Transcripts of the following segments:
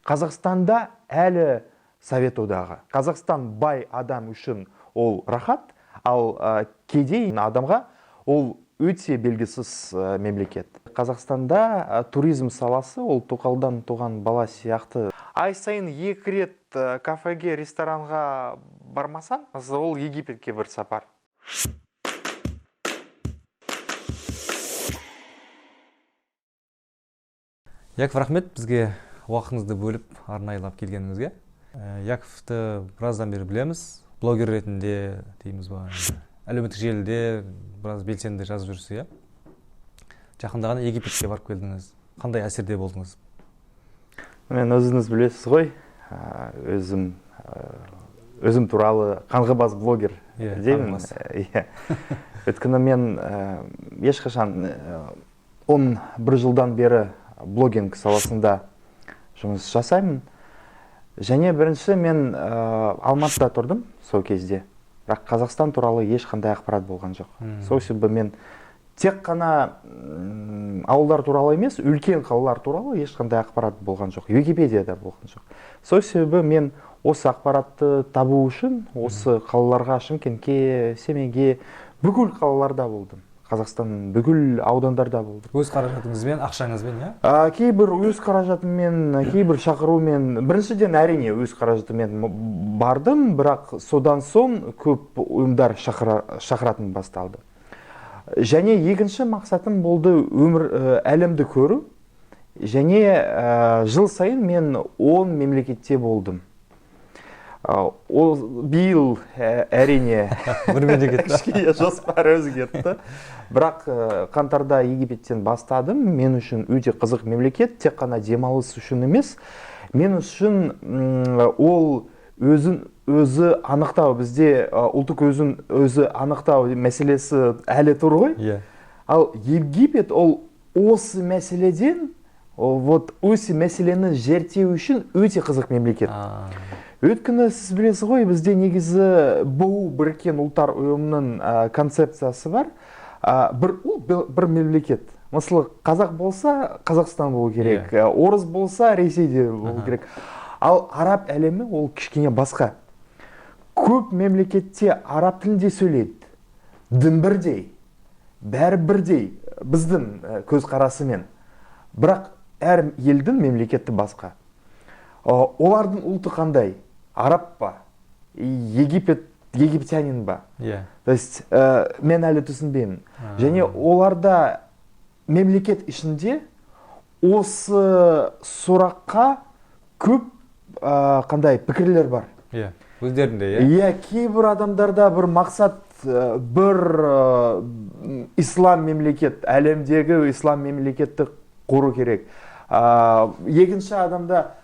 Қазақстанда әлі Совет одағы. Қазақстан бай адам үшін ол рахат, ал кедей адамға ол өте белгісіз мемлекет. Қазақстанда туризм саласы ол тоқалдан туған бала сияқты. Ай сайын 2 рет кафеге, ресторанға бармасаң, ол Египетке бір сапар. Яков, рахмет бізге уақытыңызды бөліп арнайлап келгеніңізге. Яковты біраздан бері білеміз, блогер ретінде дейміз ба, әлеуметтік желіде біраз белсенді жазып жүрсіз, жақында ғана Египетке барып келдіңіз. Қандай әсерде болдыңыз? Мен өзіңіз білесіз ғой, өзім туралы қаңғыбас блогер деймін. Өйткені мен ешқашан 11 жылдан бері блогинг саласында жұмыс жасаймын. Және бірінші мен Алматыда тұрдым сол кезде. Бірақ Қазақстан туралы ешқандай ақпарат болған жоқ. Сол себебі мен тек қана ауылдар туралы емес, үлкен қалалар туралы ешқандай ақпарат болған жоқ. Википедияда болған жоқ. Сол себебі мен осы ақпаратты табу үшін осы қалаларға, Шымкентке, Семейге, бүкіл қалаларда болдым. Қазақстанның бүкіл аудандарда болдым. Өз қаражатыңызбен, ақшаңызбен, Кейбір өз қаражатыммен, кейбір шақырумен, біріншіден әрине өз қаражатыммен бардым, бірақ содан соң көп ұйымдар шақыратын басталды. Және екінші мақсатым болды әлемді көру. Және жыл сайын мен 10 мемлекетте болдым. Ол биыл әрине бір мемлекет кішкене жоспар өзгерді. Бірақ қаңтарда Египеттен бастадым. Мен үшін өте қызық мемлекет, тек қана демалыс үшін емес. Мен үшін ол өзі анықтау, бізде ұлттық өзі анықтау мәселесі әлі тұр ғой. Ал Египет ол осы мәселеден, осы мәселені зерттеу үшін өте қызық мемлекет. Өйткені сіз білесіз ғой, бізде негізі БУ біріккен ұлттар ұйымының концепциясы бар. Бір мемлекет. Мысалы, қазақ болса, Қазақстан болу керек. Орыс болса, Ресейде болу керек. Ал араб әлемі ол кішкене басқа. Көп мемлекетте араб тілінде сөйлейді. Дін бірдей, бәрі бірдей, біздің көзқарасымен. Бірақ әр елдің мемлекеті басқа. Олардың ұлты қандай? Араб па? Египтянин ба? То есть, мен әлі түсінбеймін. Және оларда мемлекет ішінде осы сұраққа көп қандай пікірлер бар. Өздерінде, кейбір адамдарда бір мақсат, бір ислам мемлекет, әлемдегі ислам мемлекетті құру керек. Екінші адамда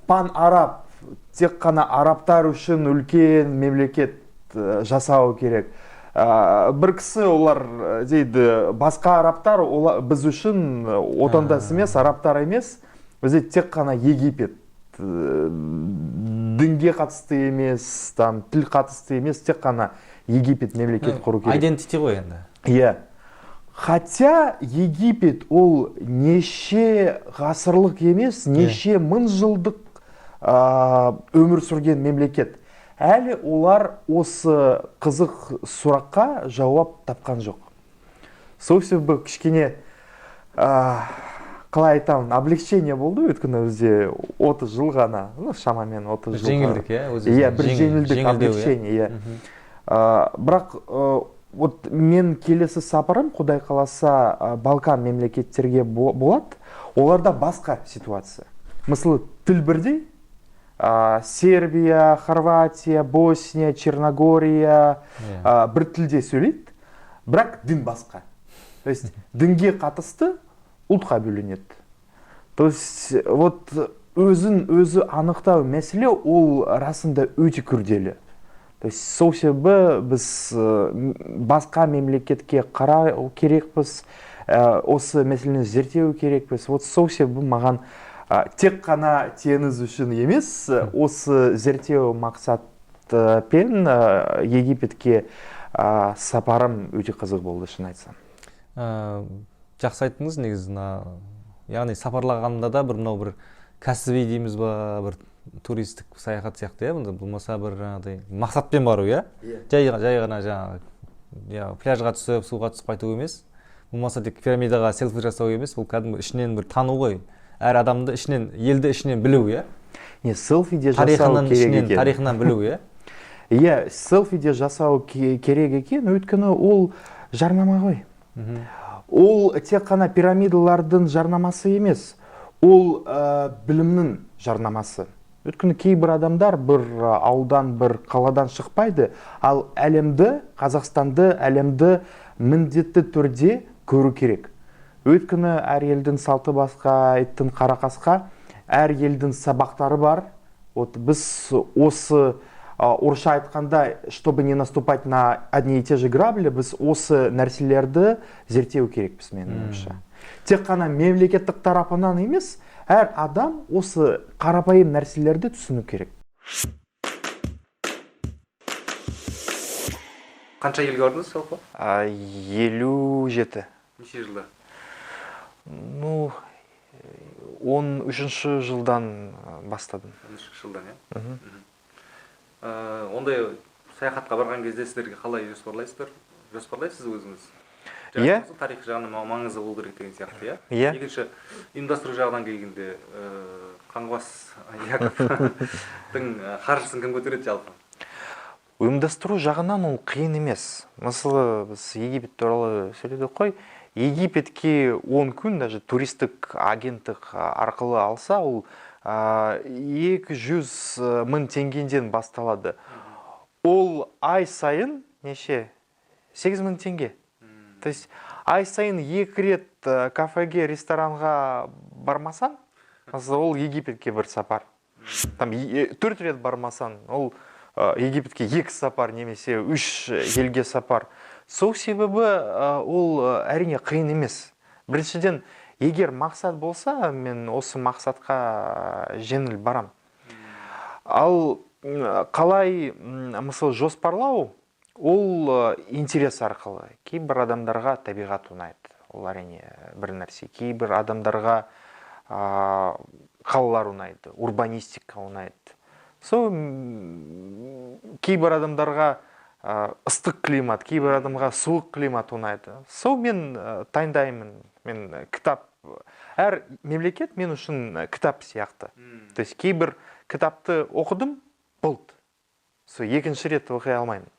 пан-араб, тек қана арабтар үшін үлкен мемлекет жасау керек. Бір кісі олар дейді, басқа арабтар біз үшін отандас емес, арабтар емес, бізде тек қана Египет. Дінге қатысты емес, тіл қатысты емес, тек қана Египет мемлекет құру керек. Айдентити ғой енді. Хотя Египет ол неше ғасырлық емес, неше мың жылдық өмір сүрген мемлекет. Әлі олар осы қызық сұраққа жауап тапқан жоқ. Сол себебі кішкене қалай айтамын, облегчение болды, өйткені бізде 30 жыл ғана, шамамен 30 жыл. Жеңілдік, бір жеңілдік, облегчение. Бірақ мен келесі сапарым, Құдай қаласа, Балкан мемлекеттерге болады. Оларда басқа ситуация. Мысалы, тіл бірдей, Сербия, Хорватия, Босния, Черногория бір тілде сөйлейді, бірақ дін басқа. То есть, дінге қатысты ұлтқа бөлінеді. То есть, өзі анықтау мәселе ол расында өте күрделі. То есть, сол себебі біз басқа мемлекетке қарау керекпіз, осы мәселені зерттеу керекпіз. Сол себебі маған тек қана теңіз үшін емес, осы зерттеу мақсатпен Египетке сапарым өте қызық болды, шын айтсам. Жақсы айттыңыз негізі. Яғни сапарлағанда да бір кәсіби дейміз ба, бір туристік саяхат сияқты, иә, бұнда болмаса бір жаңағыдай мақсатпен бару, иә? Жай ғана жаңағы пляжға түсіп, суға түсіп қайту емес. Болмаса тек пирамидаға селфи жасау емес, бұл кәдімгі ішінен бір тану ғой. Әр адамды ішінен, елді ішінен білу, иә? Не, селфи де жасау керек екен. Тарихынан білу, иә? Иә, селфи де жасау керек екен, өйткені ол жарнама ғой. Ол тек қана пирамидалардың жарнамасы емес, ол білімнің жарнамасы. Өйткені кейбір адамдар бір ауылдан, бір қаладан шықпайды, ал әлемді, Қазақстанды, әлемді міндетті түрде көру керек. Өйткені әр елдің салты басқа, иттің қарақасқа, әр елдің сабақтары бар. Біз осы орысша айтқанда, чтобы не наступать на одни и те же грабли, біз осы нәрселерді зерттеу керекпіз, менің ойымша. Тек қана мемлекеттік тарапынан емес, әр адам осы қарапайым нәрселерді түсіну керек. Қанша елге бардыңыз жалпы? 57. Неше жылда? Ну, 13-ші жылдан бастадым. 13-ші жылдан, иә? Ондай саяхатқа барған кезде сіздерге қалай жоспарлайсыз өзіңіз? Иә. Тарих жағынан маңызы болу керек деген сияқты, иә? Иә. Екінші, ұйымдастыру жағынан келгенде Қаңғыбас Яковтың қаржысын кім көтереді жалпы? Ұйымдастыру жағынан ол қиын емес. Мысалы, біз Египет туралы сөйледік қой. Египетке 10 күн даже туристік агенттік арқылы алса, ол 200 мың теңгеден басталады. Ол ай сайын неше? 8 мың теңге. То есть ай сайын 2 рет кафеге, ресторанға бармасан, ол Египетке бір сапар. Там 4 рет бармасан, ол Египетке 2 сапар, немесе 3 елге сапар. Сол себебі ол әрине қиын емес. Біріншіден, егер мақсат болса, мен осы мақсатқа жеңіл барам. Ал қалай мысалы жоспарлау, ол интерес арқылы. Кейбір адамдарға табиғат ұнайды. Ол әрине бір нәрсе. Кейбір адамдарға қалалар ұнайды, урбанистика ұнайды. Кейбір адамдарға ыстық климат, кейбір адамға суық климат ұнайды. Мен таңдаймын. Мен кітап, әр мемлекет мен үшін кітап сияқты. То есть кейбір кітапты оқыдым, болды. Екінші рет оқи алмаймын.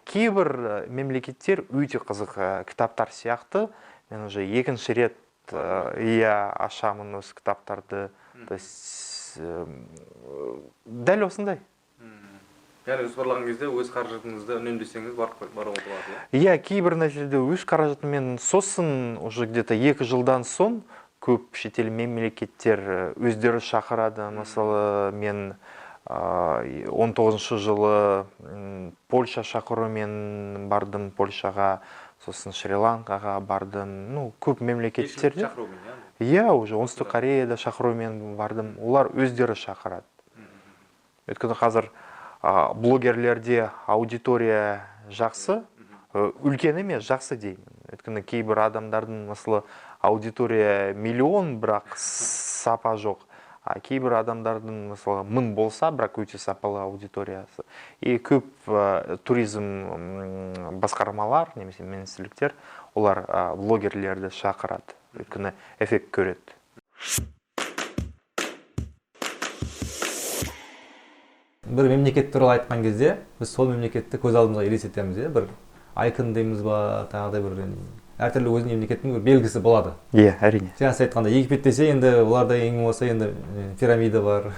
Кейбір мемлекеттер өте қызық кітаптар сияқты. Мен уже екінші рет ашамын осы кітаптарды. То есть дәл осындай. Яғни жоспарлаған кезде өз қаражатыңызды үнемдесеңіз баруға болады, иә? Иә, кейбір нәрселерде өз қаражатымен, сосын уже где-то 2 жылдан соң көп шетел мемлекеттер өздері шақырады. Мысалы, мен 19-шы жылы Польша шақырумен бардым Польшаға, сосын Шри-Ланкаға бардым. Көп мемлекеттерде. Иә, уже оңтүстік Кореяда шақырумен бардым. Олар өздері шақырады. Өйткені қазір блогерлерде аудитория жақсы, үлкен емес, жақсы деймін. Өйткені кейбір адамдардың мысалы аудитория миллион, бірақ сапа жоқ. Кейбір адамдардың мысалы 1000 болса, бірақ өте сапалы аудиториясы. Көп туризм басқармалар, немесе министрліктер, олар блогерлерді шақырады. Өйткені эффект көреді. Бір мемлекет туралы айтқан кезде, біз сол мемлекетті көз алдымызға елестетеміз, бір айкон дейміз ба, тағыдай бір әртүрлі өзінің мемлекеттің бір белгісі болады. Иә, әрине. Сен айтқанда Египет десе, енді оларда ең болса енді пирамида бар.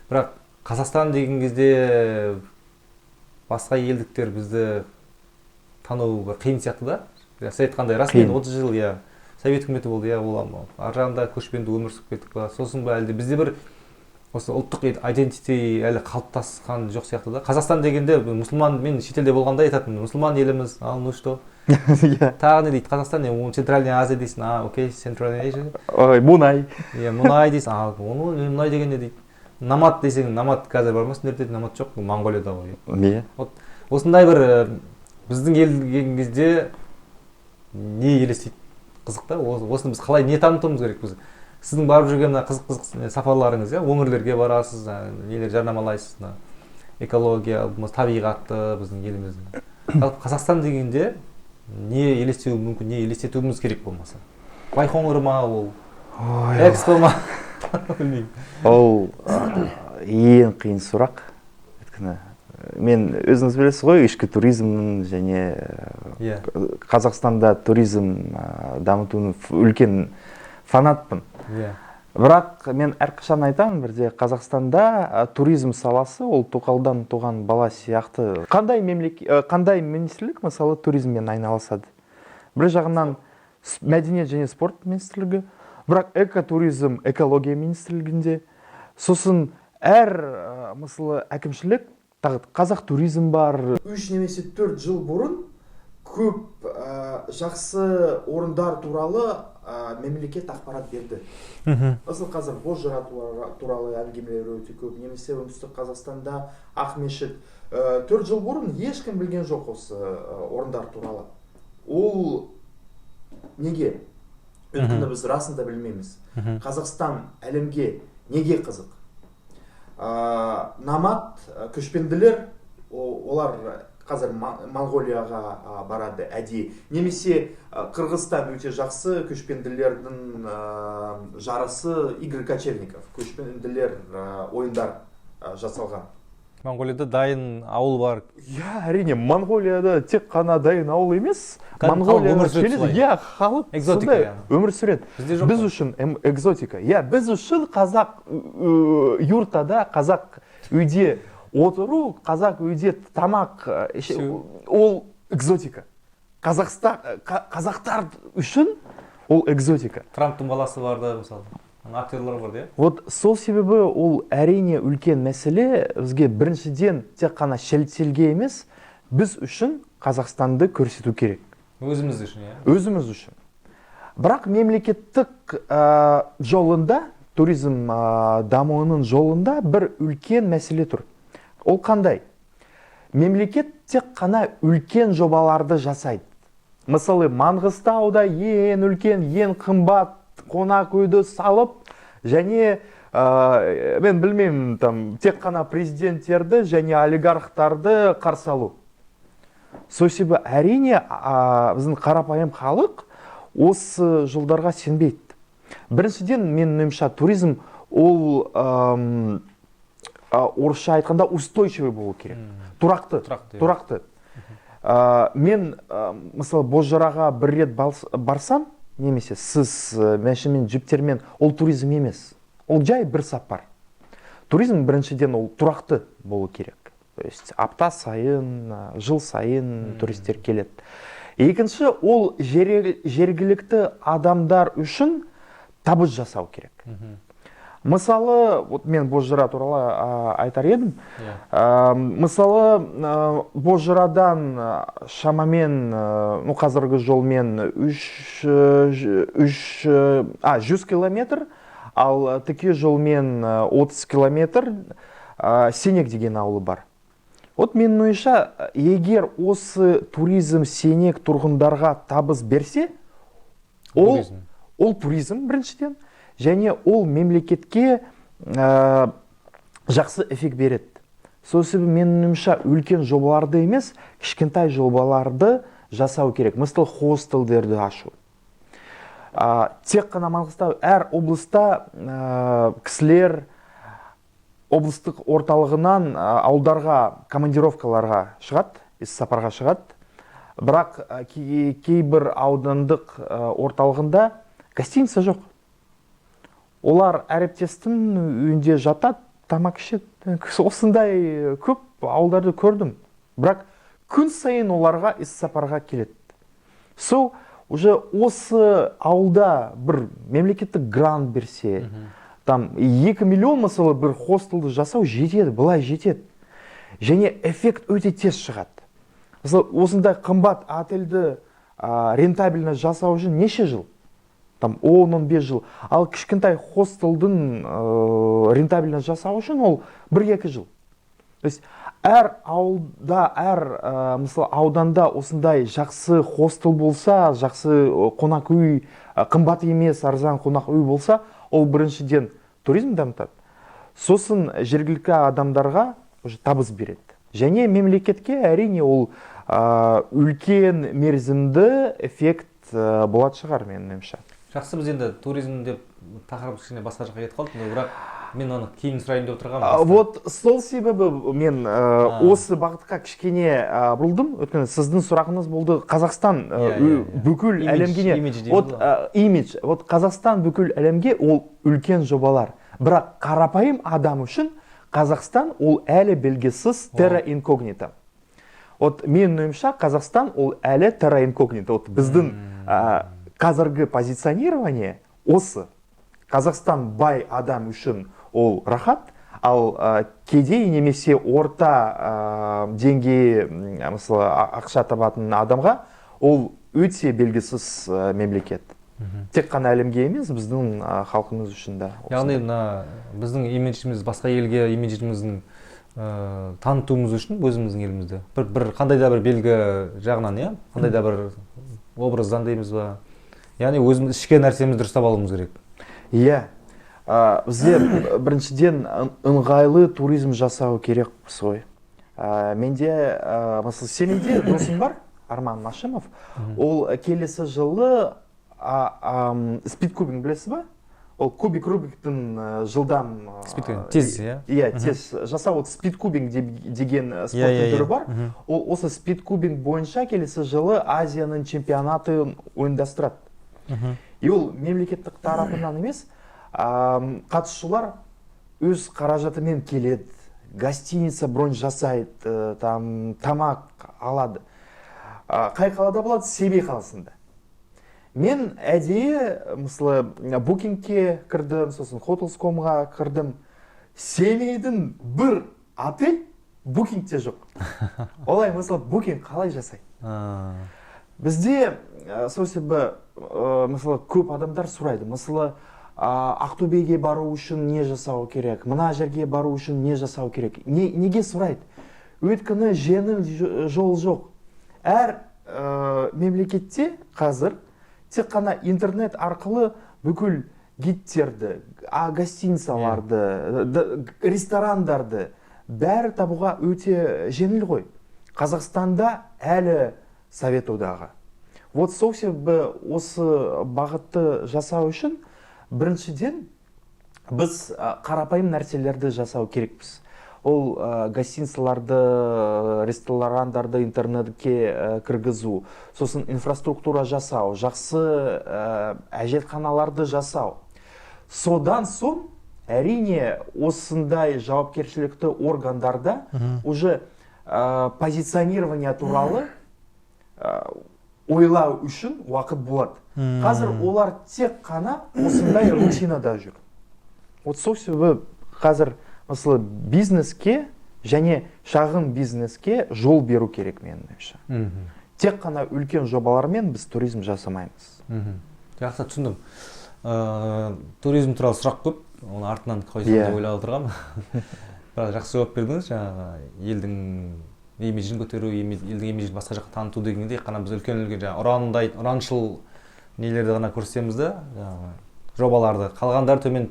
Бірақ Қазақстан деген кезде басқа елдіктер бізді тану қиын сияқты да. Сен айтқандай расымен 30 жыл Совет үкіметі болды, ол ар жағында көшпенді өмір сүріп кеттік па, сосын ба әлде бізде бір осы ұлттық идентити әлі қалыптасқан жоқ сияқты да. Қазақстан дегенде мұсылман, мен шетелде болғанда айтатын, мұсылман еліміз, ал ну что? Тағы не дейді, Қазақстан, Центральная Азия дейсің, окей, Центральная Азия. Мұнай. Мұнай дейсің, мұнай деген не дейді. Намат десең, намат қазір бар ма сендерде? Намат жоқ, Монғолияда ғой. Осындай бір біздің ел келген кезде не елестейді? Қызық та, осыны біз қалай не танытуымыз керек біз? сіздің барып жүрген қызық сапарларыңыз, өңірлерге барасыз, нелер жарнамалайсыз, экология, табиғатты біздің еліміздің. Қазақстан дегенде не елестеуі мүмкін, не елестетуіміз керек болмаса? Байқоңыр ма ол? Экспо ма? Білмеймін. Ол ең қиын сұрақ. Өйткені мен өзіңіз білесіз ғой, ішкі туризмнің және Қазақстанда туризм дамытуының үлкен фанатпын. Бірақ мен әрқашан айтамын, бірде Қазақстанда туризм саласы ол тоқалдан туған бала сияқты. Қандай министрлік мысалы туризммен айналысады? Бір жағынан мәдениет және спорт министрлігі, бірақ экотуризм экология министрлігінде, сосын әр мысалы әкімшілік қазақ туризм бар. 3 немесе 4 жыл бұрын көп жақсы орындар туралы мемлекет ақпарат берді. Мысалы қазір Бозжыра туралы әңгімелер өте көп, немесе оңтүстік Қазақстанда Ақмешіт. 4 жыл бұрын ешкім білген жоқ осы орындар туралы. Ол неге? Өйткені біз расында білмейміз. Қазақстан әлемге неге қызық? Намат, көшпенділер, олар қазір Монғолияға барады әдейі. Немесе Қырғызстан өте жақсы көшпенділердің жарысы Игорь Кочевников. Көшпенділер ойындар жасалған. Монғолияда дайын ауыл бар. Әрине, Монғолияда тек қана дайын ауыл емес. Монғолияда халық өмір сүреді. Біз үшін экзотика. Біз үшін қазақ юртада, қазақ үйде отыру, қазақ үйде тамақ, ол экзотика. Қазақтар үшін ол экзотика. Трамптың баласы барды, мысалы. Актерлар бар, де? Вот сол себебі ол әрине үлкен мәселе. Бізге біріншіден тек қана шелтелге емес, біз үшін Қазақстанды көрсету керек. Өзіміз үшін, Өзіміз үшін. Бірақ мемлекеттік жолында, туризм дамуының жолында бір үлкен мәселе тұр. Ол қандай? Мемлекет тек қана үлкен жобаларды жасайды. Мысалы, Маңғыстауда ең үлкен, ең қымбат қонақ үйді салып, және мен білмеймін, тек қана президенттерді және олигархтарды қарсы алу. Сол себебі әрине біздің қарапайым халық осы жолдарға сенбейді. Біріншіден, менің ойымша, туризм ол орысша айтқанда устойчивый болу керек. Тұрақты. Мен мысалы Бозжыраға бір рет барсам, немесе сіз мәшінмен, жүптермен, ол туризм емес. Ол жай бір сапар. Туризм біріншіден ол тұрақты болу керек. То есть апта сайын, жыл сайын туристер келеді. Екінші, ол жергілікті адамдар үшін табыс жасау керек. Мысалы, мен Бозжыра туралы айтар едім. Мысалы, Бозжырадан шамамен, қазіргі жолмен 100 километр, ал тіке жолмен 30 километр Сенек деген ауылы бар. Вот менің ойымша, егер осы туризм Сенек тұрғындарға табыс берсе, ол туризм біріншіден, және ол мемлекетке жақсы эффект береді. Сол себебі менің ойымша үлкен жобаларды емес, кішкентай жобаларды жасау керек. Мысалы, хостелдерді ашу. Тек қана Маңғыстау, әр облыста кісілер облыстық орталығынан ауылдарға, командировкаларға шығады, іс-сапарға шығады. Бірақ кейбір аудандық орталығында гостиница жоқ. Олар әріптестің үйінде жатады, тамақ ішеді. Осындай көп ауылдарды көрдім. Бірақ күн сайын оларға іс-сапарға келеді. Сол уже осы ауылда бір мемлекеттік грант берсе, 2 миллион мысалы бір хостелді жасау жетеді, былай жетеді. Және эффект өте тез шығады. Мысалы, осындай қымбат отельді рентабельно жасау үшін неше жыл? 10-15 жыл. Ал кішкентай хостелдің рентабельно жасау үшін ол 1-2 жыл. То есть, әр ауылда, әр мысалы ауданда осындай жақсы хостел болса, жақсы қонақ үй, қымбат емес, арзан қонақ үй болса, ол біріншіден туризм дамытады, сосын жергілікті адамдарға уже табыс береді. Және мемлекетке әрине ол үлкен мерзімді эффект болады шығар, менің ойымша. Жақсы, біз енді туризм деп тақырып кішкене басқа жаққа кетіп қалдық, бірақ мен оны кейін сұрайын деп отырғанмын. Вот сол себебі мен осы бағытқа кішкене бұрылдым. Өйткені сіздің сұрағыңыз болды Қазақстан бүкіл әлемге, имидж. Вот Қазақстан бүкіл әлемге ол үлкен жобалар. Бірақ қарапайым адам үшін Қазақстан ол әлі белгісіз терра инкогнита. Вот менің ойымша Қазақстан ол әлі терра инкогнита. Вот біздің қазіргі позиционирование осы. Қазақстан бай адам үшін ол рахат, ал кедей немесе орта деңгей мысалы ақша табатын адамға ол өте белгісіз мемлекет. Тек қана әлемге емес, біздің халқымыз үшін да. Яғни біздің имиджіміз басқа елге имиджіміздің танытуымыз үшін өзіміздің елімізде бір қандай да бір белгі жағынан, қандай да бір образдан дейміз ба, яғни өзіміз ішкі нәрсемізді дұрыстап алуымыз керек. Бізде біріншіден ыңғайлы туризм жасау керек ғой. Менде, мысалы, сенімде досым бар, Арман Машимов. Ол келесі жылы спидкубинг білесіз ба? Ол кубик Рубиктің жылдам тез, тез жасау. Спидкубинг деген спорттың түрі бар. Ол осы спидкубинг бойынша келесі жылы Азияның чемпионатын ұйымдастырады. И ол мемлекеттік тарапынан емес, қатысушылар өз қаражатымен келеді, гостиница бронь жасайды, тамақ алады. Қай қалада болады? Семей қаласында. Мен әдейі, мысалы, букингке кірдім, сосын Hotels.com-ға кірдім. Семейдің бір отель букингте жоқ. Олай, мысалы, букинг қалай жасайды? Бізде, сол себебі, мысалы, көп адамдар сұрайды. Мысалы, Ақтөбеге бару үшін не жасау керек? Мына жерге бару үшін не жасау керек? Неге сұрайды? Өйткені жеңіл жол жоқ. Әр мемлекетте қазір тек қана интернет арқылы бүкіл гидтерді, гостиницаларды, ресторандарды бәрі табуға өте жеңіл ғой. Қазақстанда әлі Совет одағы. Вот сол себебі осы бағытты жасау үшін біріншіден біз қарапайым нәрселерді жасау керекпіз. Ол гостиницаларды, ресторандарды интернетке кіргізу, сосын инфраструктура жасау, жақсы әжетханаларды жасау. Содан соң әрине осындай жауапкершілікті органдарда уже позиционирование туралы ойлау үшін уақыт болады. Қазір олар тек қана осындай рутинада жүр. Вот сол себебі қазір мысалы бизнеске және шағын бизнеске жол беру керек, менің ойымша. Тек қана үлкен жобалармен біз туризм жасамаймыз. Жақсы, түсіндім. Туризм туралы сұрақ көп, оны артынан қойсам деп ойлап отырғанмын. Бірақ жақсы жауап бердіңіз, жаңағы елдің имиджін көтеру, елдің имиджін басқа жаққа таныту дегенде қана біз үлкен ұраншыл нелерді ғана көрсетеміз да, жобаларды, қалғандары төмен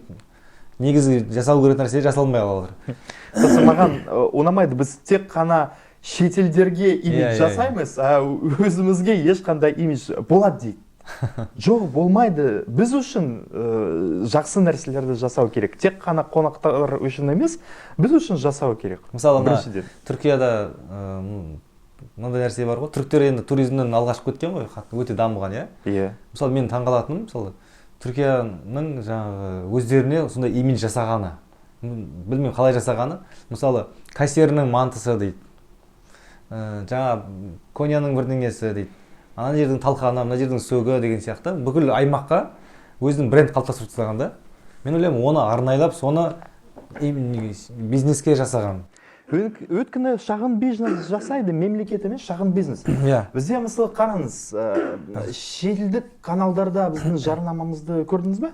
негізі жасау керек нәрсе жасалмай қалады. Сосын маған ұнамайды, біз тек қана шетелдерге имидж жасаймыз, өзімізге ешқандай имидж болады дейді. Жоқ, болмайды. Біз үшін жақсы нәрселерді жасау керек. Тек қана қонақтар үшін емес, біз үшін жасау керек. Мысалы, Түркияда мынандай нәрсе бар ғой, түріктер енді туризмнен алғаш кеткен ғой, өте дамыған, иә? Мысалы, мен таңғалатыным, мысалы, Түркияның өздеріне сондай имидж жасағаны, білмеймін қалай жасағаны, мысалы, кассирінің мантысы дейді, жаңа Коняның бірдеңесі дейді, ана жердің талқаны, мына жердің сөгі деген сияқты, бүкіл аймаққа өзінің бренд қалыптастырып тастаған да. Мен ойлаймын, оны арнайлап, соны бизнеске жасаған. Өткені шағын бизнес жасайды, мемлекет емес, шағын бизнес. Бізде мысалы қараңыз, шетелдік каналдарда біздің жарнамамызды көрдіңіз бе?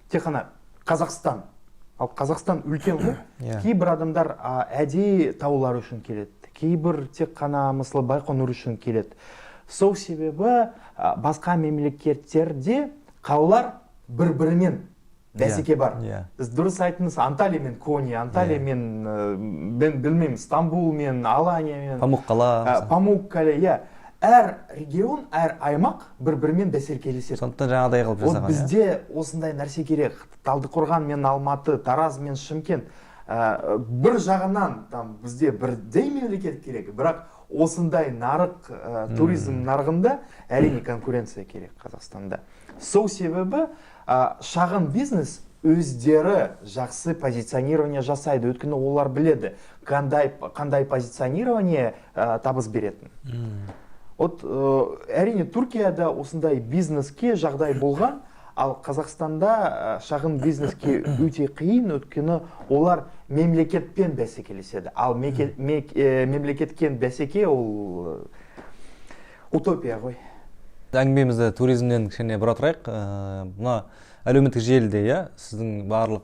Тек қана Қазақстан. Ал Қазақстан үлкен ғой. Кейбір адамдар әдейі таулар үшін келеді. Кейбір тек қана мысалы Байқоңыр үшін келеді. Сол себебі басқа мемлекеттерде қалалар бір-бірімен бәсеке бар. Сіз дұрыс айттыңыз, Анталия мен Кони, Анталия мен білмеймін, Стамбул мен Алания мен Памуккале, әр регион, әр аймақ бір-бірімен бәсекелеседі. Сондықтан жаңағыдай қылып жасаған. Бізде осындай нәрсе керек. Талдықорған мен Алматы, Тараз мен Шымкент. Бір жағынан бізде бірдей мемлекет керек, бірақ осындай нарық, туризм нарығында әрине конкуренция керек Қазақстанда. Сол себебі шағын бизнес өздері жақсы позиционирование жасайды, өйткені олар біледі, қандай позиционирование табыс беретін. Әрине Түркияда осындай бизнеске жағдай болған, ал Қазақстанда шағын бизнеске өте қиын, өйткені олар мемлекетпен бәсекелеседі. Ал мемлекеткен бәсеке ол утопия ғой. Әңгімемізді туризмнен кішкене бұра тұрайық. Мына әлеуметтік желіде, сіздің барлық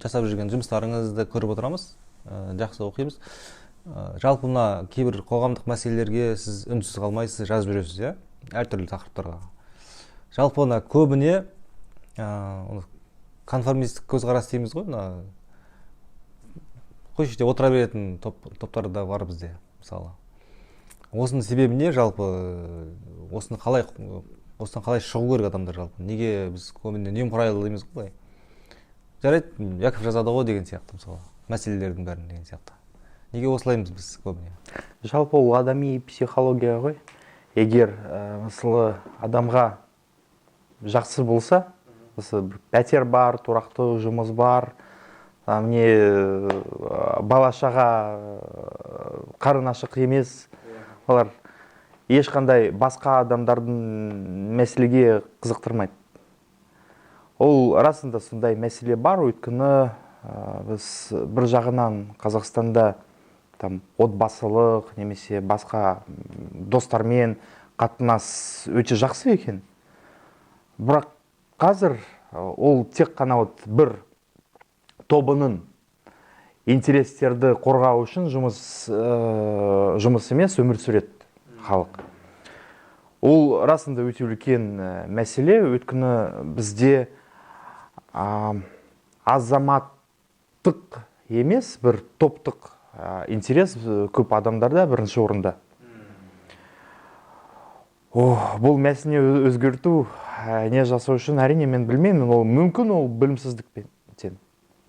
жасап жүрген жұмыстарыңызды көріп отырамыз, жақсы оқимыз. Жалпы мына кейбір қоғамдық мәселелерге сіз үнсіз қалмайсыз, жазып жүресіз, әртүрлі тақырыптарға. Жалпы мына көбіне конформистік көзқарас дейміз ғой, қойшыде отыра беретін топтар да бар бізде, мысалы. Осының себебі не, жалпы осыдан қалай шығу керек адамдар, жалпы? Неге біз көбіне немқұрайлы дейміз ғой? Жарайды, Яков жазады ғой деген сияқты, мысалы, мәселелердің бәрін деген сияқты. Неге осылаймыз біз көбіне? Жалпы ол адами психология ғой. Егер мысалы адамға жақсы болса, пәтер бар, тұрақты жұмыс бар, бала-шаға қарын ашық емес, олар ешқандай басқа адамдардың мәселеге қызықтырмайды. Ол расында сондай мәселе бар, өйткені біз бір жағынан Қазақстанда отбасылық немесе басқа достармен қатынас өте жақсы екен. Бірақ қазір ол тек қана бір тобының интерестерді қорғау үшін жұмыс емес, өмір сүреді халық. Ол расында өте үлкен мәселе, өйткені бізде азаматтық емес, бір топтық интерес көп адамдарда бірінші орында. Бұл мәселені өзгерту не жасау үшін әрине мен білмеймін, ол мүмкін, ол білімсіздіктен.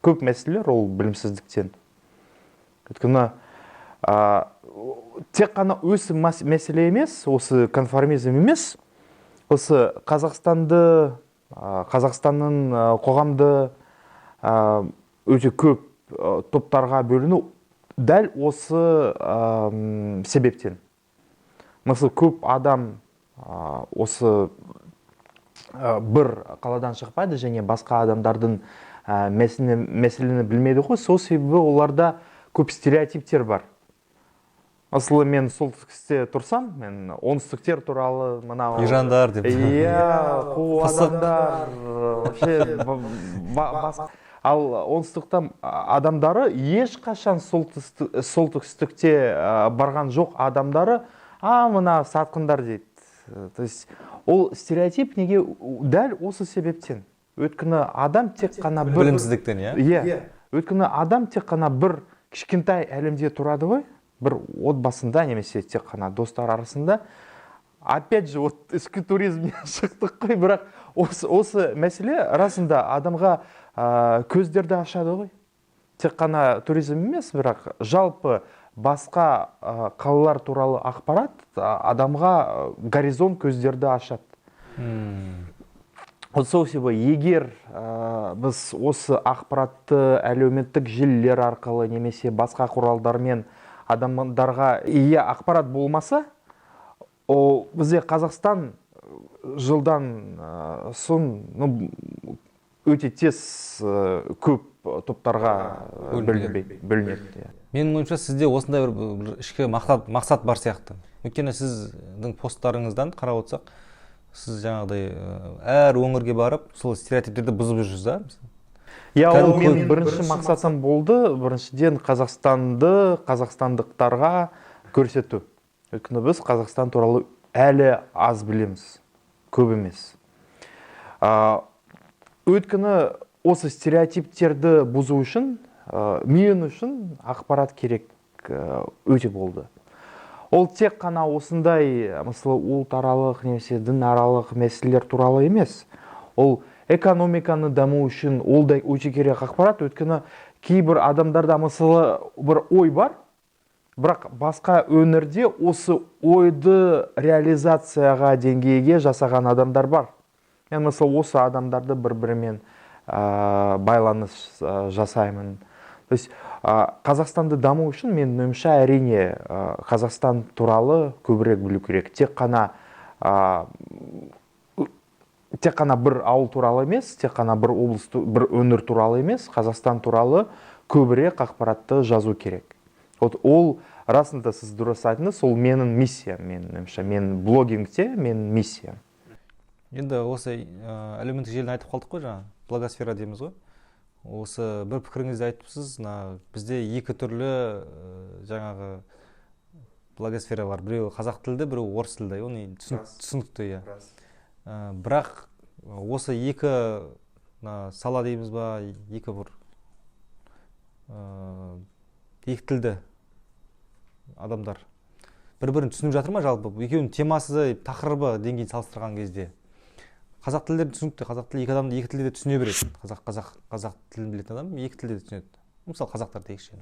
Көп мәселелер ол білімсіздіктен. Өйткені тек қана осы мәселе емес, осы конформизм емес, осы Қазақстанның қоғамды өте көп топтарға бөліну дәл осы себептен. Мысалы, көп адам осы бір қаладан шықпайды және басқа адамдардың мәселені білмейді ғой, сол себебі оларда көп стереотиптер бар. Мысалы, мен солтүстікте тұрсам, мен оңтүстіктер туралы мынау Ирандар деп. Қу адамдар, ал оңтүстіктен адамдары ешқашан солтүстікте барған жоқ адамдары, мына сатқындар дейді. То есть ол стереотип неге дәл осы себептен. Өйткені адам тек қана бір білімсіздіктен, өйткені адам тек қана бір кішкентай әлемде тұрады ғой, бір отбасында немесе тек қана достар арасында. Опять же, ішкі туризмнен шықтық қой, бірақ осы мәселе расында адамға көздерді ашады ғой. Тек қана туризм емес, бірақ жалпы басқа қалалар туралы ақпарат адамға горизонт көздерді ашады. Сол себебі егер біз осы ақпаратты әлеуметтік желілер арқылы немесе басқа құралдармен адамдарға ақпарат болмаса, бізде Қазақстан жылдан соң өте тез көп топтарға бөлінеді. Менің ойымша сізде осындай бір ішкі мақсат бар сияқты. Өйткені сіздің посттарыңыздан қарап отырсақ, сіз жаңағыдай әр өңірге барып, сол стереотиптерді бұзып жүрсіз, ол менің бірінші мақсатым болды. Біріншіден қазақстандықтарға көрсету. Өйткені біз Қазақстан туралы әлі аз білеміз, көп емес. өйткені осы стереотиптерді бұзу үшін мен үшін ақпарат керек өте болды. Ол тек қана осындай мысалы ұлтаралық немесе дінаралық мәселелер туралы емес. Ол экономиканы даму үшін ол да өте керек ақпарат. Өйткені кейбір адамдарда мысалы бір ой бар, бірақ басқа өңірде осы ойды реализацияға деңгейге жасаған адамдар бар. Мен мысалы осы адамдарды бір-бірімен байланыс жасаймын. То есть Қазақстанды даму үшін мен ойымша әрине Қазақстан туралы көбірек білу керек. Тек қана бір ауыл туралы емес, тек қана бір облыс, бір өңір туралы емес, Қазақстан туралы көбірек ақпаратты жазу керек. Ол расында сіз дұрыс айтыңыз, ол менің миссиям, мен блогингте менің миссиям. Енді осы әлеуметтік желіні айтып қалдық қой, жаңа блогосфера дейміз ғой. Осы бір пікіріңізді айтыпсыз, бізде екі түрлі жаңағы блогосфера бар. Біреуі қазақ тілді, біреуі орыс тілді. Оны түсінікті. Бірақ осы екі сала дейміз ба, екі тілді адамдар бір-бірін түсініп жатыр ма жалпы? Екеуінің темасы, тақырыбы деңгейін салыстырған кезде. Қазақ тілдері түсінікті, қазақ тілі екі адамды екі тілде де түсіне береді. Қазақ тілін білетін адам екі тілде де түсінеді. Мысалы, қазақтар дейікші.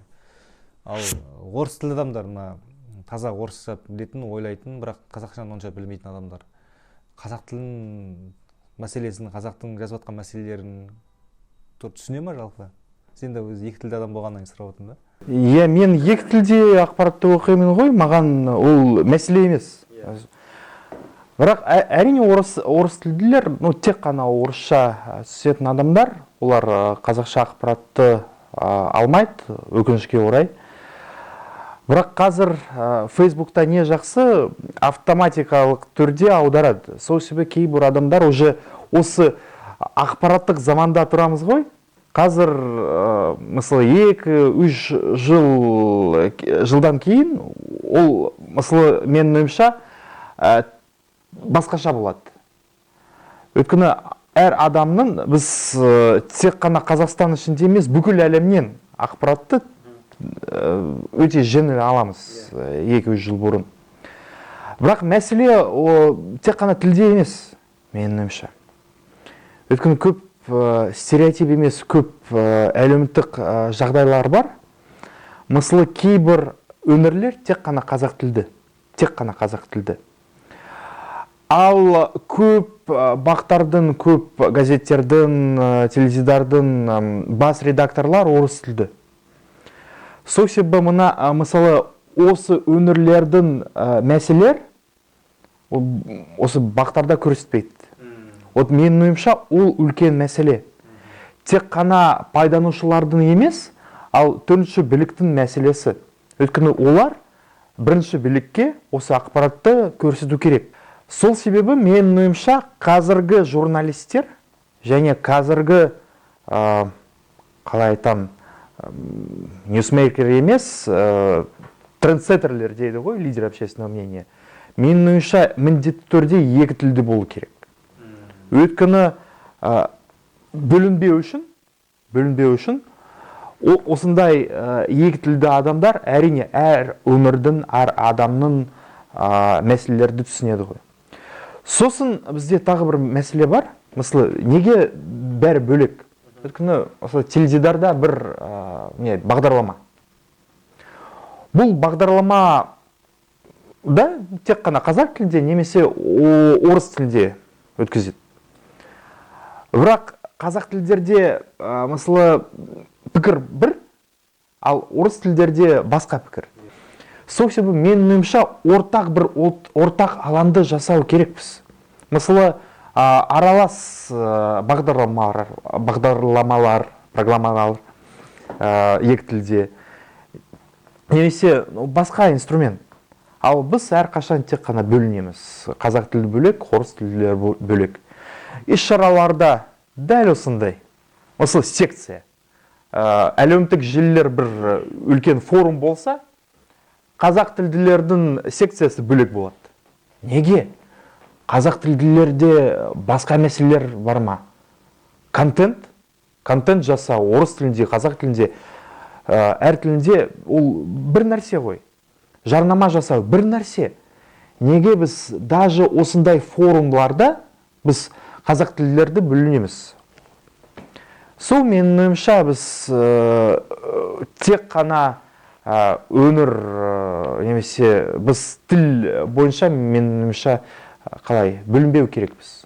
Ал орыс тілді адамдар, таза орысша білетін, ойлайтын, бірақ қазақшаны онша білмейтін адамдар. Қазақ тілін мәселесін, қазақтың жазып жатқан мәселелерін түсіне ма жалпы? Сен де өзі екі тілді адам болғаннан сұрап отырмын да? Иә, мен екі тілде ақпаратты оқимын ғой, маған ол мәселе емес. Бірақ әрине орыс тілділер, тек қана орысша түсетін адамдар, олар қазақша ақпаратты алмайды, өкінішке орай. Бірақ қазір Фейсбукта не жақсы, автоматикалық түрде аударады. Сол себебі кейбір адамдар уже осы ақпараттық заманда тұрамыз ғой. Қазір, мысалы, 2-3 жылдан кейін, ол, мысалы, менің ойымша, басқаша болады. Өйткені әр адамның біз тек қана Қазақстан ішінде емес, бүкіл әлемнен ақпаратты өте жеңіл аламыз 2-3 жыл бұрын. Бірақ мәселе тек қана тілде емес, менің ойымша. Өйткені көп стереотип емес, көп әлеуметтік жағдайлар бар. Мысалы, кейбір өңірлер тек қана қазақ тілді. Ал көп бақтардың, көп газеттердің, теледидардың бас редакторлар орыс тілді. Сол себебі мына, мысалы, осы өңірлердің мәселелер осы бақтарда көрсетпейді. Менің ойымша, ол үлкен мәселе. Тек қана пайдаланушылардың емес, ал төртінші биліктің мәселесі. Өйткені олар бірінші билікке осы ақпаратты көрсету керек. Сол себебі менің ойымша, қазіргі журналистер және қазіргі, қалай айтам, ньюсмейкер емес, трендсеттерлер дейді ғой, лидер общественного мнения. Менің ойымша, міндетті түрде екі тілді болу керек. Өйткені бөлінбеу үшін, осындай екі тілді адамдар әрине әр өмірдің, әр адамның мәселелерді түсінеді ғой. Сосын бізде тағы бір мәселе бар. Мысалы, неге бәрі бөлек? Өйткені теледидарда бір бағдарлама. Бұл бағдарлама да тек қана қазақ тілінде немесе орыс тілінде өткізеді. Бірақ қазақ тілдерде, мысалы, пікір бір, ал орыс тілдерде басқа пікір. Сол себебі менің ойымша ортақ алаңды жасау керекпіз. Мысалы, аралас бағдарламалар, программалар екі тілде, немесе басқа инструмент. Ал біз әрқашан тек қана бөлінеміз. Қазақ тілі бөлек, орыс тілдер бөлек. Іс-шараларда дәл осындай, осы секция. Әлеуметтік желілер бір үлкен форум болса, қазақ тілділердің секциясы бөлек болады. Неге? Қазақ тілділерде басқа мәселелер бар ма? контент жасау орыс тілінде, қазақ тілінде, әр тілінде ол бір нәрсе ғой. Жарнама жасау бір нәрсе. Неге біз даже осындай форумларда біз қазақ тілдерді бөлінеміз? Сол менің ойымша біз тек қана өнер немесе біз тіл бойынша менің ойымша қалай бөлінбеу керекпіз.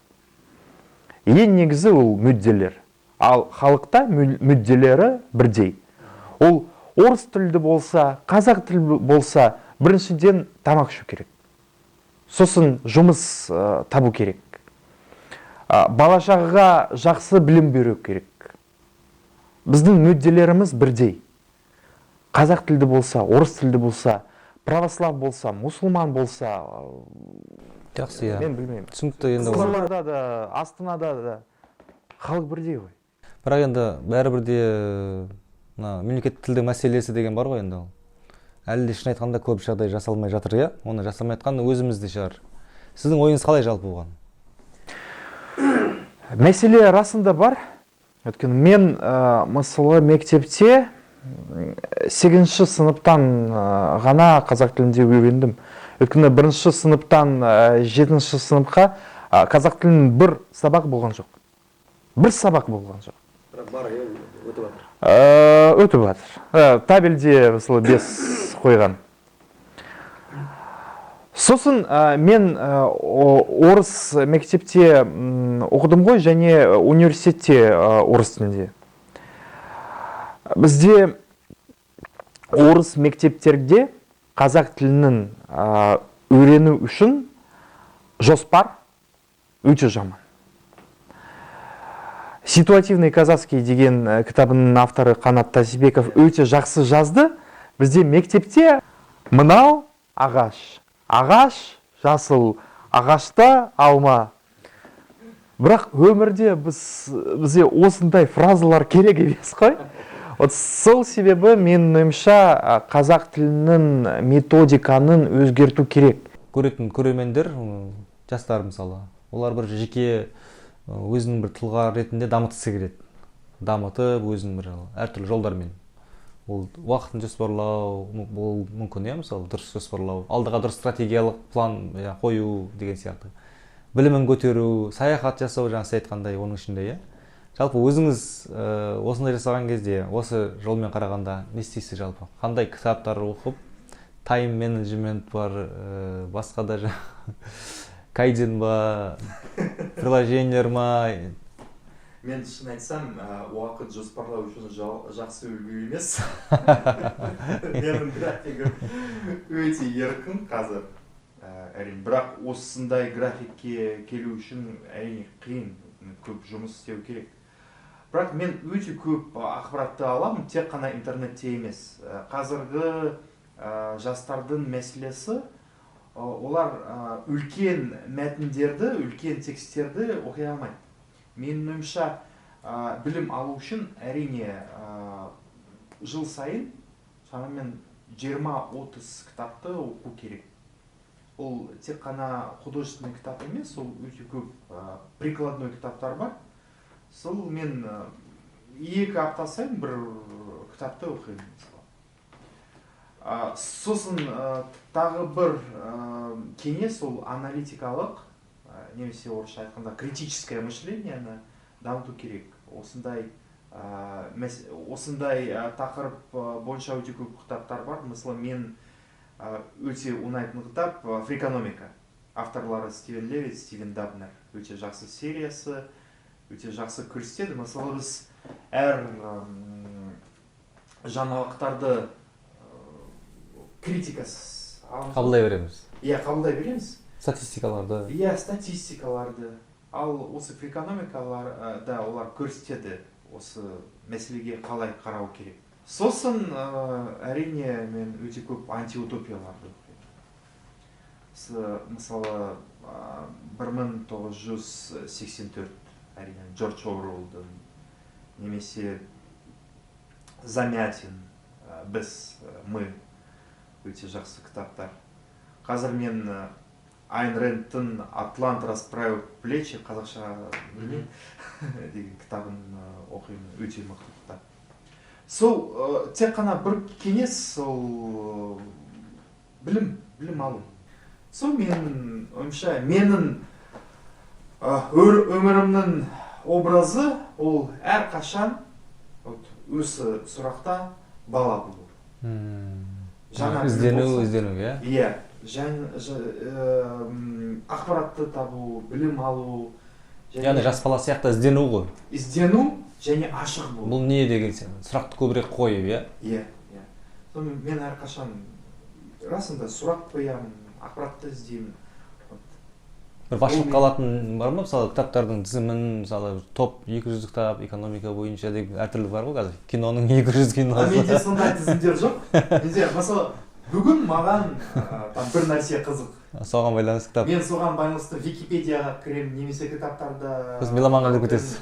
Ең негізі ол мүдделер. Ал халықта мүдделері бірдей. Ол орыс тілді болса, қазақ тілді болса, біріншіден тамақ ішу керек. Сосын жұмыс табу керек. Бала-шағаға жақсы білім беру керек. Біздің мүдделеріміз бірдей. Қазақ тілді болса, орыс тілді болса, православ болса, мұсылман болса, жақсы, иә. мен білмеймін. Түсінікті енді. Қызылордада да, Астанада да халық бірдей ғой. Бірақ енді бәрібір де мемлекеттік тілді мәселесі деген бар ғой енді. Әлі де шын айтқанда көп жағдай жасалмай жатыр, иә? Оны жасамай жатқан өзіміз де шығар. Сіздің ойыңыз қалай жалпы болған? Мәселе расында бар. Өйткені мен мысалы мектепте 8-ші сыныптан ғана қазақ тілінде үйрендім. Өйткені 1-ші сыныптан 7-ші сыныпқа қазақ тілінің бір сабақ болған жоқ. Бір сабақ болған жоқ. Бар, өтіп жатыр. Өтіп жатыр. Табельде мысалы 5 қойған. Сосын мен орыс мектепте оқыдым ғой, және университетте орыс тілінде. Бізде орыс мектептерде қазақ тілінің үйрену үшін жоспар өте жаман. Ситуативный казахский деген кітабының авторы Қанат Тасибеков өте жақсы жазды. Бізде мектепте мынау ағаш, жасыл, ағашта алма. Бірақ өмірде бізде осындай фразалар керек емес қой. Сол себебі менің ойымша қазақ тілінің методиканың өзгерту керек. Көретін көрермендер, жастар мысалы, олар бір жеке өзінің бір тұлға ретінде дамытысы келеді. Дамытып, өзінің бір әртүрлі жолдармен. Ол уақытын жоспарлау, ол мүмкін, иә, мысалы, дұрыс жоспарлау, алдыға дұрыс стратегиялық план қою деген сияқты. Білімін көтеру, саяхат жасау, жаңа сіз айтқандай, оның ішінде, иә. Жалпы өзіңіз осындай жасаған кезде, осы жолмен қарағанда не істейсіз жалпы? Қандай кітаптар оқып, тайм менеджмент бар, басқа да кайдзен ба, приложениялар ма? Мен шын айтсам, уақыт жоспарлау үшін жақсы үлгі емес. Менің графигім өте еркін қазір. Әрине, бірақ осындай графикке келу үшін әрине қиын, көп жұмыс істеу керек. Бірақ мен өте көп ақпаратты аламын, тек қана интернетте емес. Қазіргі жастардың мәселесі, олар үлкен мәтіндерді, үлкен тексттерді оқи алмайды. Менің ойымша білім алу үшін әрине жыл сайын шамамен 20-30 кітапты оқу керек. Ол тек қана художественный кітап емес, ол өте көп прикладной кітаптар бар. Сол мен 2 апта сайын бір кітапты оқимын. Сосын тағы бір кеңес, ол аналитикалық, немесе орысша айтқанда критическое мышленияны дамыту керек. Осындай тақырып бойынша өте көп кітаптар бар. Мысалы, мен өте ұнайтын кітап «Фрикономика». Авторлары Стивен Левит, Стивен Дабнер. Өте жақсы сериясы, өте жақсы көрсетеді. Мысалы, біз әр жаңалықтарды критикасыз Қабылдай береміз. Иә, қабылдай береміз. Статистикаларды. Иә, статистикаларды. Ал осы фрикономикаларда олар көрсетеді осы мәселеге қалай қарау керек. Сосын әрине мен өте көп антиутопияларды оқимын. Мысалы 1984, әрине Джордж Оруэллдың, немесе Замятин, біз, мы, өте жақсы кітаптар. Қазір мен Айн Рэндтің «Атлант расправил плечи», қазақша білмеймін деген кітабын оқимын, өте мықты кітап. Сол тек қана бір кеңес, сол білім алу. Сол менің ойымша, менің өмірімнің образы ол әрқашан осы сұрақта бала болу. Іздену, иә? Иә, ақпаратты табу, білім алу. Яғни жас бала сияқты іздену ғой. Іздену және ашық болу. Бұл не деген сен? Сұрақты көбірек қойып, иә? Иә. Мен әрқашан расында сұрақ қоямын, ақпаратты іздеймін. Бір басшылық қалатын бар ма? Мысалы, кітаптардың тізімін, мысалы, топ 200 кітап, экономика бойынша деген әртүрлі бар ғой қазір. Киноның 200 киносы. Менде сондай тізімдер жоқ. Менде, мысалы, бүгін маған бір нәрсе қызық. Соған байланысты кітап. Мен соған байланысты Википедияға кіремін, немесе кітаптарда. Біз меломанға іліп кетесіз.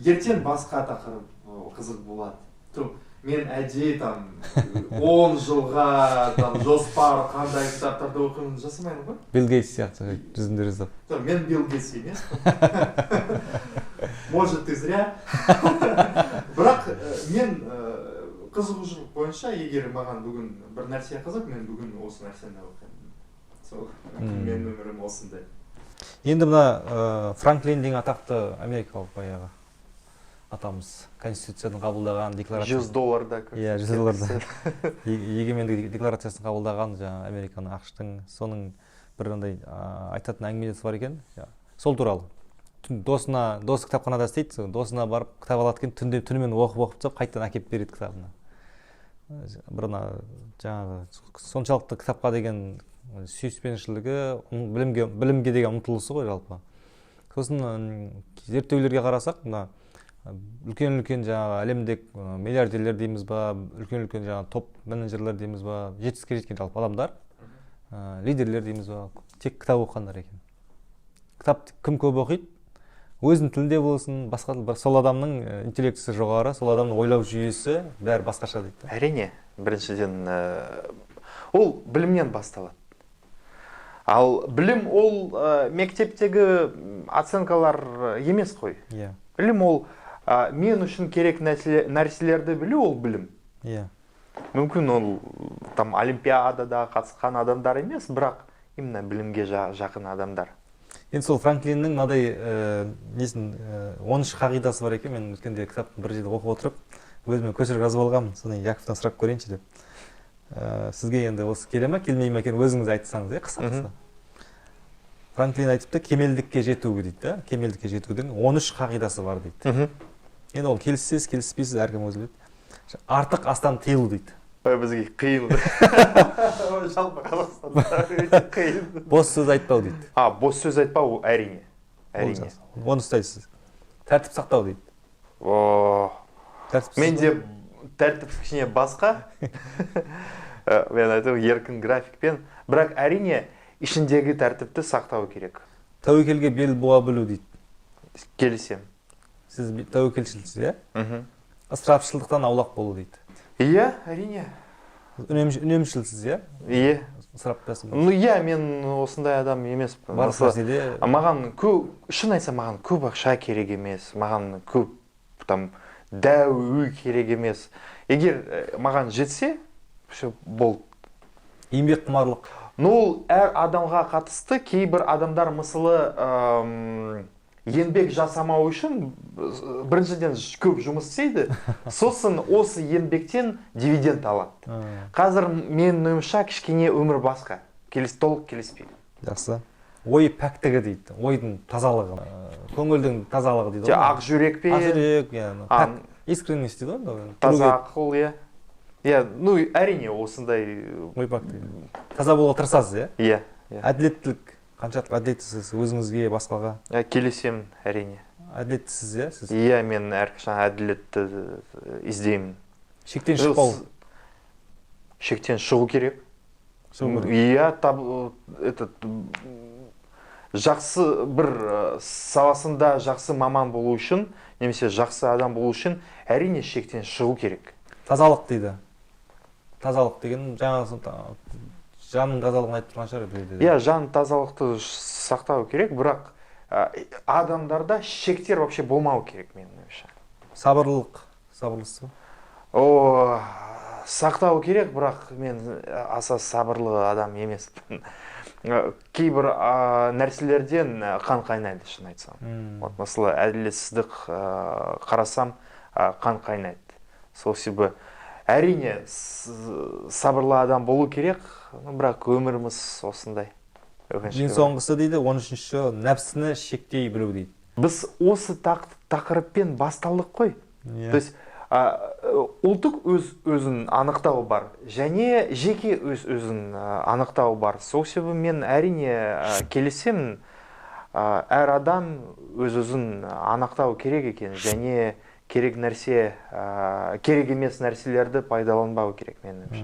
Ертең басқа тақырып қызық болады. Мен әдейі 10 жылға жоспар қандай кітаптарды оқимын жасамаймын ғой. Билл Гейтс сияқты жүзіндер жазып. Мен Билл Гейтс емес. Может, ты зря. Бірақ мен қызығушылық бойынша, егер маған бүгін бір нәрсе қызық, мен бүгін осы нәрсені оқимын. Сол мен өмірім осындай. Енді мына Франклин деген атақты америкалық баяғы атамыз конституцияны қабылдаған, декларациясын $100 Иә, $100 егемендік декларациясын қабылдаған жаңа Американың, ақштың, соның бір андай айтатын әңгімесі бар екен. Сол туралы. Досы кітапханада істейді, досына барып кітап алады екен, түнімен оқып тастап, қайтадан әкеліп береді кітабына. Бір жаңағы соншалықты кітапқа деген сүйіспеншілігі, білімге деген ұмтылысы ғой жалпы. Сосын зерттеулерге қарасақ, мына үлкен жаңағы әлемдік миллиардерлер дейміз ба, үлкен жаңағы топ менеджерлер дейміз ба, жетістікке жеткен жалпы адамдар, лидерлер дейміз ба, тек кітап оқығандар екен. Кітап кім көп оқиды, өзінің тілінде болсын, басқа сол адамның интеллектісі жоғары, сол адамның ойлау жүйесі бәрі басқаша дейді. Әрине, біріншіден ол білімнен басталады. Ал білім ол мектептегі оценкалар емес қой. Білім ол мен үшін керек нәрселерді білу, ол білім. Мүмкін ол олимпиадада қатысқан адамдар емес, бірақ именно білімге жақын адамдар. Енді сол Франклиннің мынадай 13 қағидасы бар екен. Мен өткенде кітаптың бір жерде оқып отырып, өзіме көшіріп жазып алғанмын. Соны Яковтан сұрап көрейінші деп. Сізге енді осы келе ме, келмей ме екен, өзіңіз айтсаңыз, қысқа-қысқа. Франклин айтыпты, кемелдікке жетуге дейді. Кемелдікке жетудің 13 қағидасы бар дейді. Енді ол келіссіз, келіспейсіз, әркім өзі біледі. Артық астан тыйылу дейді. Бізге қиын. Жалпы Қазақстанда өте қиын. Бос сөз айтпау дейді. Бос сөз айтпау әрине. Оны ұстайсыз. Тәртіп сақтау дейді. Менде тәртіп кішкене басқа. Мен айтып, еркін графикпен. Бірақ әрине ішіндегі тәртіпті сақтау керек. Тәуекелге бел буа білу дейді. Келісем. Сіз тәуекелшілсіз, иә? Ысырапшылдықтан аулақ болу дейді. Иә, әрине. Үнемшілсіз, иә? Иә. Ысыраптасың. Иә, мен осындай адам емес. Бар нәрседе. Маған шын айтсам, маған көп ақша керек емес. Маған көп дәу үй керек емес. Егер маған жетсе, болды. Еңбек құмарлық. Ол әр адамға қатысты. Кейбір адамдар мысалы еңбек жасамау үшін біріншіден көп жұмыс істейді, сосын осы еңбектен дивиденд алады. Қазір менің ойымша кішкене өмір басқа. Толық келіспейді. Жақсы. Ой пәктігі дейді. Ойдың тазалығы. Көңілдің тазалығы дейді. Ақ жүрек пе? Ақ жүрек, искренность дейді ғой. Таза ақыл, иә. Әрине осындай ой пәктігі. Таза болуға тырысасыз, иә? Әділеттілік. Қаншалық әділеттісіз өзіңізге, басқаға? Келесем, әрине. Әділеттісіз, иә, сіз? Иә, мен әрқашан әділетті іздеймін. Шектен шықпау. Шектен шығу керек. Иә, жақсы бір саласында жақсы маман болу үшін, немесе жақсы адам болу үшін, әрине шектен шығу керек. Тазалық дейді. Тазалық деген жаңағы жанның тазалығын айтып тұрған шығар бұл жерде. иә, жан тазалықты сақтау керек, бірақ адамдарда шектер вообще болмау керек, менің ойымша. Сабырлысы. О, сақтау керек, бірақ мен аса сабырлы адам емеспін. Кейбір нәрселерден қан қайнайды, шын айтсам. Вот, мысалы, әділетсіздік қарасам, қан қайнайды. Сол себебі әрине сабырлы адам болу керек, бірақ өміріміз осындай. Ең соңғысы дейді, 13-ші нәпсіні шектей білу дейді. Біз осы тақырыппен басталдық қой. То есть ұлттық өзін анықтау бар, және жеке өзін анықтау бар. Сол себебі мен әрине келісемін, әр адам өзін анықтау керек екен, және керек емес нәрселерді пайдаланбау керек, меніңше.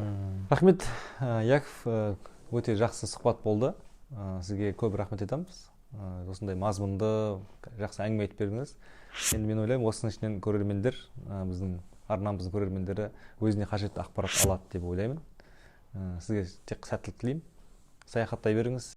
Рахмет, Яков, өте жақсы сұхбат болды. Сізге көп рахмет айтамыз. Осындай мазмұнды, жақсы әңгіме айтып бердіңіз. Енді мен ойлаймын, осының ішінен көрермендер, біздің арнамыздың көрермендері өзіне қажетті ақпарат алады деп ойлаймын. Сізге тек сәттілік тілеймін. Саяхаттай беріңіз.